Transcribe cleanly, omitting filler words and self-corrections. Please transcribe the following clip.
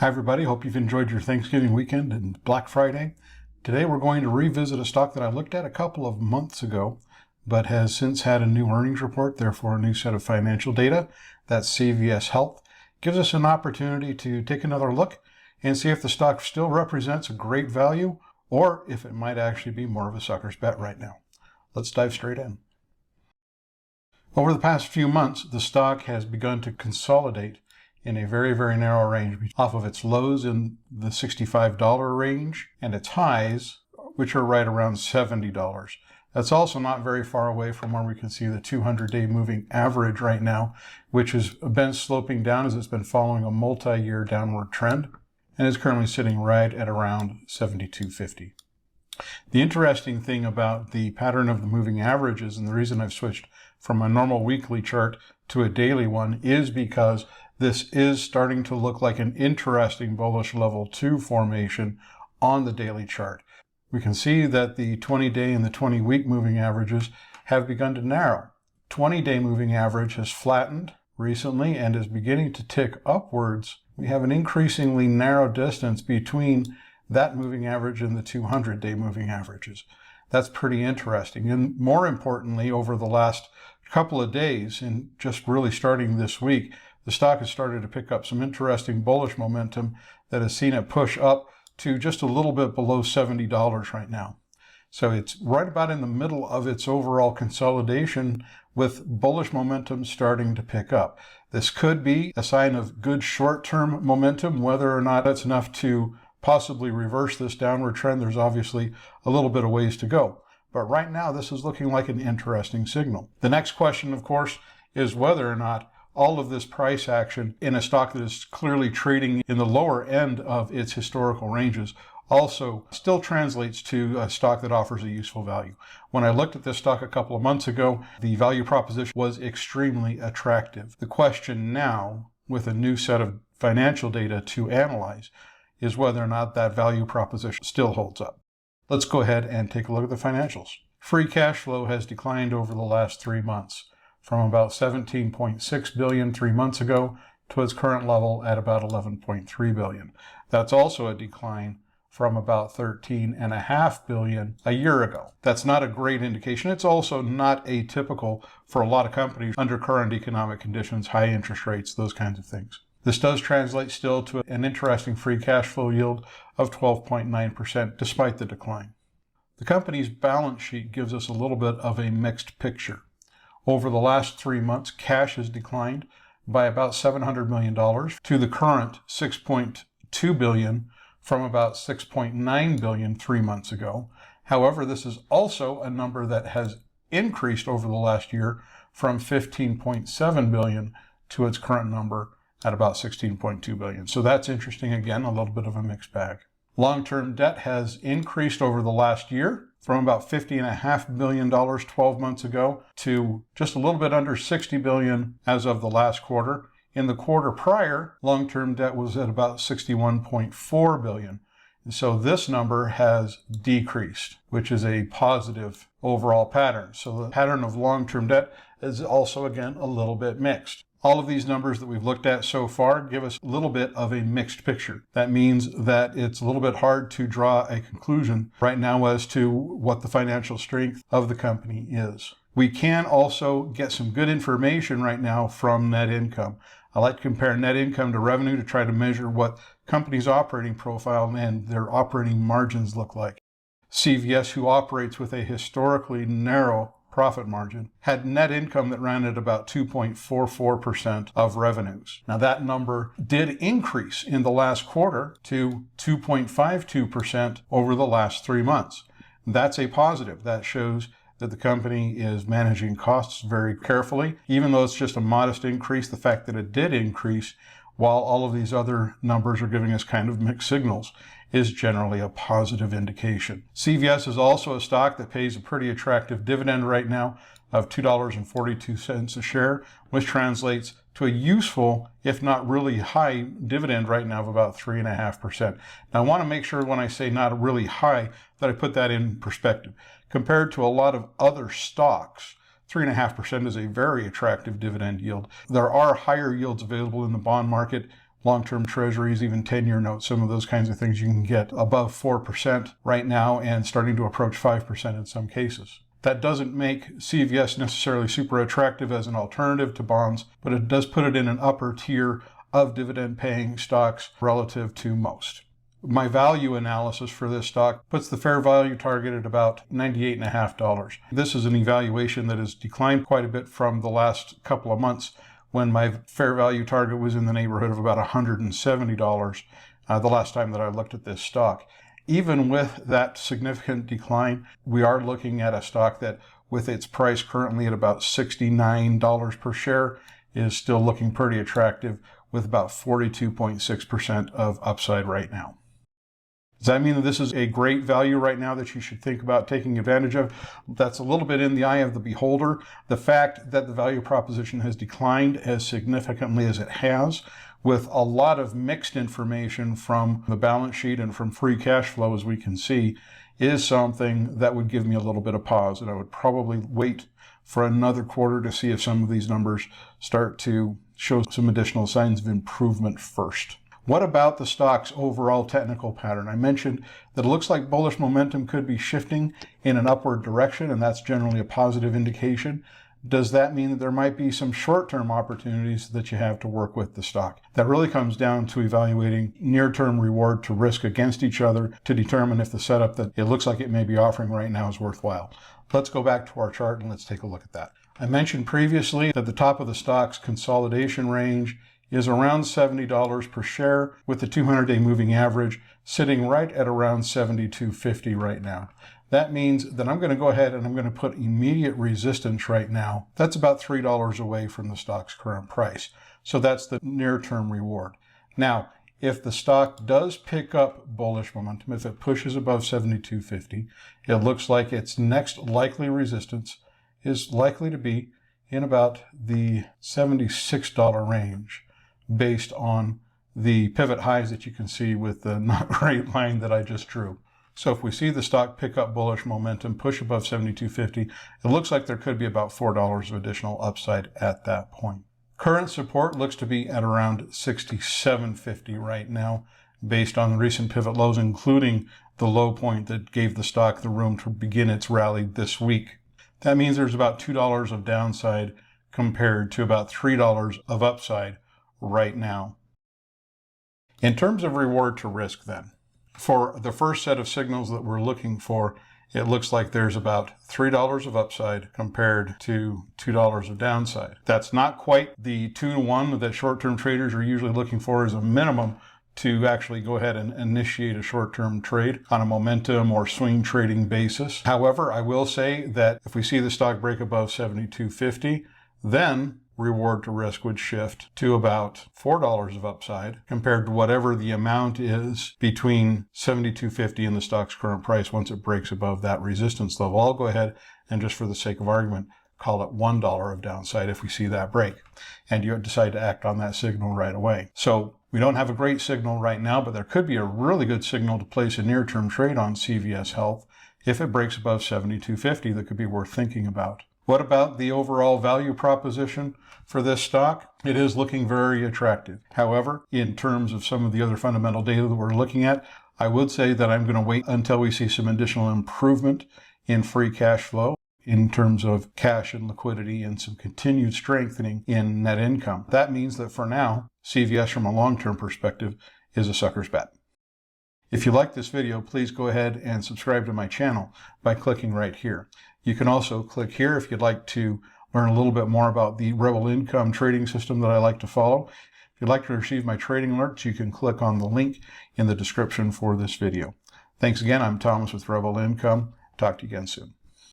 Hi everybody, hope you've enjoyed your Thanksgiving weekend and Black Friday. Today we're going to revisit a stock that I looked at a couple of months ago, but has since had a new earnings report, therefore a new set of financial data. That's CVS Health. Gives us an opportunity to take another look and see if the stock still represents a great value or if it might actually be more of a sucker's bet right now. Let's dive straight in. Over the past few months, the stock has begun to consolidate in a very, very narrow range, off of its lows in the $65 range and its highs, which are right around $70. That's also not very far away from where we can see the 200-day moving average right now, which has been sloping down as it's been following a multi-year downward trend and is currently sitting right at around 72.50. The interesting thing about the pattern of the moving averages, and the reason I've switched from a normal weekly chart to a daily one, is because this is starting to look like an interesting bullish level 2 formation on the daily chart. We can see that the 20-day and the 20-week moving averages have begun to narrow. 20-day moving average has flattened recently and is beginning to tick upwards. We have an increasingly narrow distance between that moving average and the 200-day moving averages. That's pretty interesting. And more importantly, over the last couple of days, and just really starting this week, the stock has started to pick up some interesting bullish momentum that has seen it push up to just a little bit below $70 right now. So it's right about in the middle of its overall consolidation with bullish momentum starting to pick up. This could be a sign of good short-term momentum. Whether or not that's enough to possibly reverse this downward trend, there's obviously a little bit of ways to go. But right now, this is looking like an interesting signal. The next question, of course, is whether or not all of this price action in a stock that is clearly trading in the lower end of its historical ranges also still translates to a stock that offers a useful value. When I looked at this stock a couple of months ago, the value proposition was extremely attractive. The question now, with a new set of financial data to analyze, is whether or not that value proposition still holds up. Let's go ahead and take a look at the financials. Free cash flow has declined over the last 3 months, from about $17.6 billion 3 months ago to its current level at about $11.3 billion. That's also a decline from about $13.5 billion a year ago. That's not a great indication. It's also not atypical for a lot of companies under current economic conditions, high interest rates, those kinds of things. This does translate still to an interesting free cash flow yield of 12.9% despite the decline. The company's balance sheet gives us a little bit of a mixed picture. Over the last 3 months, cash has declined by about $700 million to the current $6.2 billion from about $6.9 billion 3 months ago. However, this is also a number that has increased over the last year from $15.7 billion to its current number at about $16.2 billion. So that's interesting. Again, a little bit of a mixed bag. Long-term debt has increased over the last year from about $50.5 billion 12 months ago to just a little bit under $60 billion as of the last quarter. In the quarter prior, long-term debt was at about $61.4 billion. And so this number has decreased, which is a positive overall pattern. So the pattern of long-term debt is also, again, a little bit mixed. All of these numbers that we've looked at so far give us a little bit of a mixed picture. That means that it's a little bit hard to draw a conclusion right now as to what the financial strength of the company is. We can also get some good information right now from net income. I like to compare net income to revenue to try to measure what companies' operating profile and their operating margins look like. CVS, who operates with a historically narrow profit margin, had net income that ran at about 2.44% of revenues. Now that number did increase in the last quarter to 2.52% over the last 3 months. That's a positive. That shows that the company is managing costs very carefully. Even though it's just a modest increase, the fact that it did increase while all of these other numbers are giving us kind of mixed signals is generally a positive indication. CVS is also a stock that pays a pretty attractive dividend right now of $2.42 a share, which translates to a useful, if not really high, dividend right now of about 3.5%. Now, I want to make sure when I say not really high that I put that in perspective. Compared to a lot of other stocks, 3.5% is a very attractive dividend yield. There are higher yields available in the bond market long-term treasuries, even 10-year notes, some of those kinds of things you can get above 4% right now and starting to approach 5% in some cases. That doesn't make CVS necessarily super attractive as an alternative to bonds, but it does put it in an upper tier of dividend-paying stocks relative to most. My value analysis for this stock puts the fair value target at about $98.50. This is an evaluation that has declined quite a bit from the last couple of months when my fair value target was in the neighborhood of about $170 the last time that I looked at this stock. Even with that significant decline, we are looking at a stock that, with its price currently at about $69 per share, is still looking pretty attractive with about 42.6% of upside right now. Does that mean that this is a great value right now that you should think about taking advantage of? That's a little bit in the eye of the beholder. The fact that the value proposition has declined as significantly as it has, with a lot of mixed information from the balance sheet and from free cash flow, as we can see, is something that would give me a little bit of pause. And I would probably wait for another quarter to see if some of these numbers start to show some additional signs of improvement first. What about the stock's overall technical pattern? I mentioned that it looks like bullish momentum could be shifting in an upward direction, and that's generally a positive indication. Does that mean that there might be some short-term opportunities that you have to work with the stock? That really comes down to evaluating near-term reward to risk against each other to determine if the setup that it looks like it may be offering right now is worthwhile. Let's go back to our chart and let's take a look at that. I mentioned previously that the top of the stock's consolidation range is around $70 per share, with the 200-day moving average sitting right at around $72.50 right now. That means that I'm going to go ahead and I'm going to put immediate resistance right now. That's about $3 away from the stock's current price. So that's the near-term reward. Now, if the stock does pick up bullish momentum, if it pushes above $72.50, it looks like its next likely resistance is likely to be in about the $76 range, based on the pivot highs that you can see with the not great line that I just drew. So if we see the stock pick up bullish momentum, push above $72.50, it looks like there could be about $4 of additional upside at that point. Current support looks to be at around $67.50 right now, based on the recent pivot lows, including the low point that gave the stock the room to begin its rally this week. That means there's about $2 of downside compared to about $3 of upside right now. In terms of reward to risk then, for the first set of signals that we're looking for, it looks like there's about $3 of upside compared to $2 of downside. That's not quite the 2-to-1 that short-term traders are usually looking for as a minimum to actually go ahead and initiate a short-term trade on a momentum or swing trading basis. However, I will say that if we see the stock break above $72.50, then reward to risk would shift to about $4 of upside compared to whatever the amount is between $72.50 and the stock's current price once it breaks above that resistance level. I'll go ahead and, just for the sake of argument, call it $1 of downside if we see that break and you decide to act on that signal right away. So we don't have a great signal right now, but there could be a really good signal to place a near-term trade on CVS Health if it breaks above $72.50 that could be worth thinking about. What about the overall value proposition for this stock? It is looking very attractive. However, in terms of some of the other fundamental data that we're looking at, I would say that I'm going to wait until we see some additional improvement in free cash flow in terms of cash and liquidity and some continued strengthening in net income. That means that for now, CVS from a long-term perspective is a sucker's bet. If you like this video, please go ahead and subscribe to my channel by clicking right here. You can also click here if you'd like to learn a little bit more about the Rebel Income trading system that I like to follow. If you'd like to receive my trading alerts, you can click on the link in the description for this video. Thanks again. I'm Thomas with Rebel Income. Talk to you again soon.